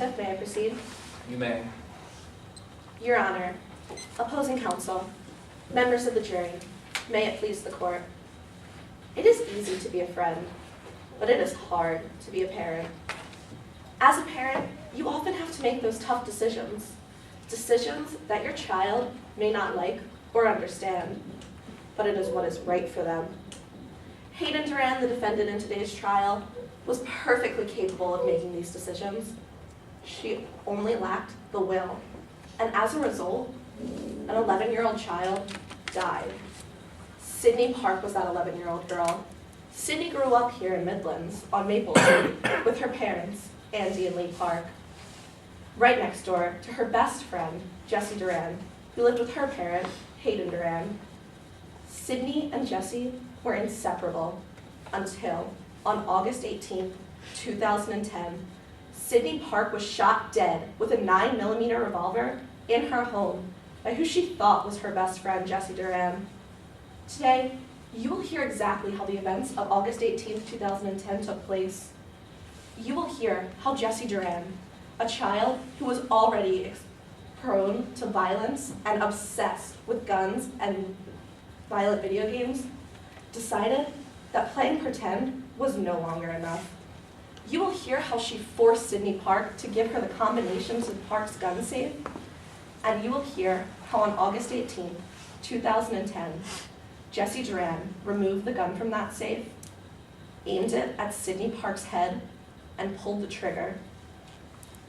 plaintiff. May I proceed? You may. Your Honor, opposing counsel, members of the jury, may it please the court. It is easy to be a friend, but it is hard to be a parent. As a parent, you often have to make those tough decisions that your child may not like or understand, but it is what is right for them. Hayden Duran, the defendant in today's trial, was perfectly capable of making these decisions. She only lacked the will, and as a result, an 11-year-old child died. Sydney Park was that 11-year-old girl. Sydney grew up here in Midlands on Maple Street with her parents, Andy and Lee Park, right next door to her best friend, Jessie Duran, who lived with her parent, Hayden Duran. Sydney and Jessie were inseparable until, on August 18, 2010, Sydney Park was shot dead with a 9mm revolver in her home by who she thought was her best friend, Jessie Duran. Today, you will hear exactly how the events of August 18, 2010 took place. You will hear how Jessie Duran, a child who was already prone to violence and obsessed with guns and violent video games, decided that playing pretend was no longer enough. You will hear how she forced Sydney Park to give her the combinations of Park's gun safe, and you will hear how on August 18, 2010, Jessie Duran removed the gun from that safe, aimed it at Sydney Park's head, and pulled the trigger.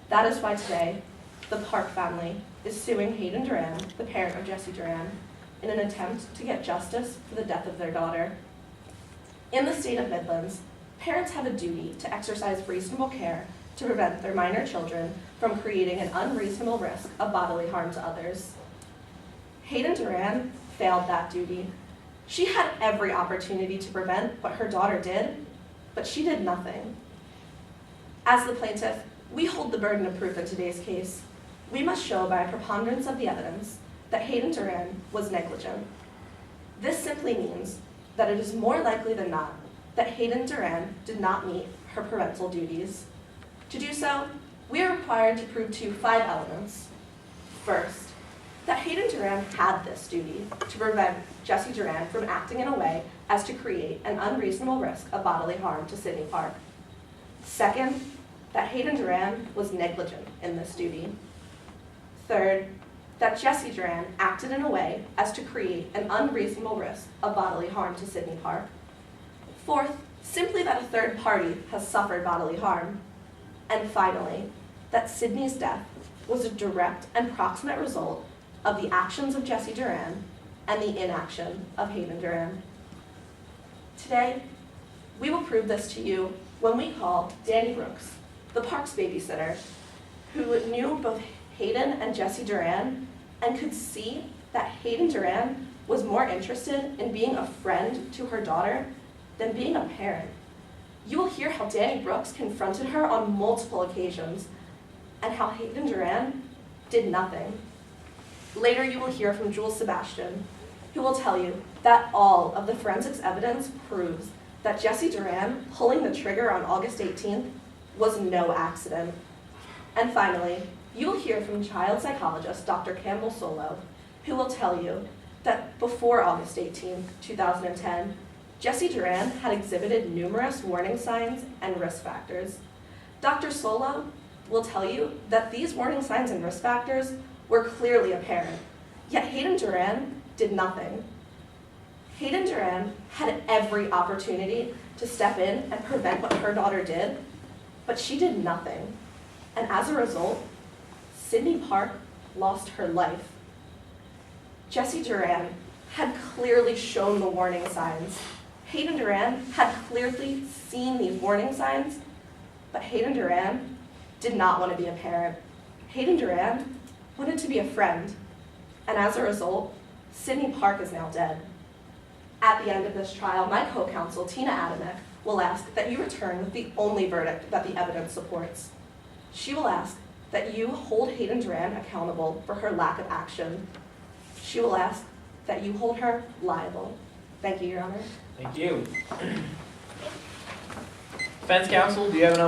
That is why today, the Park family is suing Hayden Duran, the parent of Jessie Duran, in an attempt to get justice for the death of their daughter. In the state of Midlands, parents have a duty to exercise reasonable care to prevent their minor children from creating an unreasonable risk of bodily harm to others. Hayden Duran failed that duty. She had every opportunity to prevent what her daughter did, but she did nothing. As the plaintiff, we hold the burden of proof in today's case. We must show by a preponderance of the evidence that Hayden Duran was negligent. This simply means that it is more likely than not that Hayden Duran did not meet her parental duties. To do so, we are required to prove 5 elements. First, that Hayden Duran had this duty to prevent Jessie Duran from acting in a way as to create an unreasonable risk of bodily harm to Sydney Park. Second, that Hayden Duran was negligent in this duty. Third, that Jessie Duran acted in a way as to create an unreasonable risk of bodily harm to Sydney Park. Fourth, simply that a third party has suffered bodily harm. And finally, that Sydney's death was a direct and proximate result of the actions of Jessie Duran and the inaction of Hayden Duran. Today, we will prove this to you when we call Danny Brooks, the Park's babysitter, who knew both Hayden and Jessie Duran and could see that Hayden Duran was more interested in being a friend to her daughter than being a parent. You will hear how Danny Brooks confronted her on multiple occasions and how Hayden Duran did nothing. Later, you will hear from Jules Sebastian, who will tell you that all of the forensics evidence proves that Jessie Duran pulling the trigger on August 18th was no accident. And finally, you will hear from child psychologist Dr. Campbell Solo, who will tell you that before August 18, 2010, Jessie Duran had exhibited numerous warning signs and risk factors. Dr. Solo will tell you that these warning signs and risk factors were clearly apparent, yet Hayden Duran did nothing. Hayden Duran had every opportunity to step in and prevent what her daughter did, but she did nothing. And as a result, Sydney Park lost her life. Jessie Duran had clearly shown the warning signs. Hayden Duran had clearly seen these warning signs, but Hayden Duran did not want to be a parent. Hayden Duran wanted to be a friend, and as a result, Sydney Park is now dead. At the end of this trial, my co-counsel, Tina Adamek, will ask that you return with the only verdict that the evidence supports. She will ask that you hold Hayden Duran accountable for her lack of action. She will ask that you hold her liable. Thank you, Your Honor. Thank you. Defense counsel, do you have an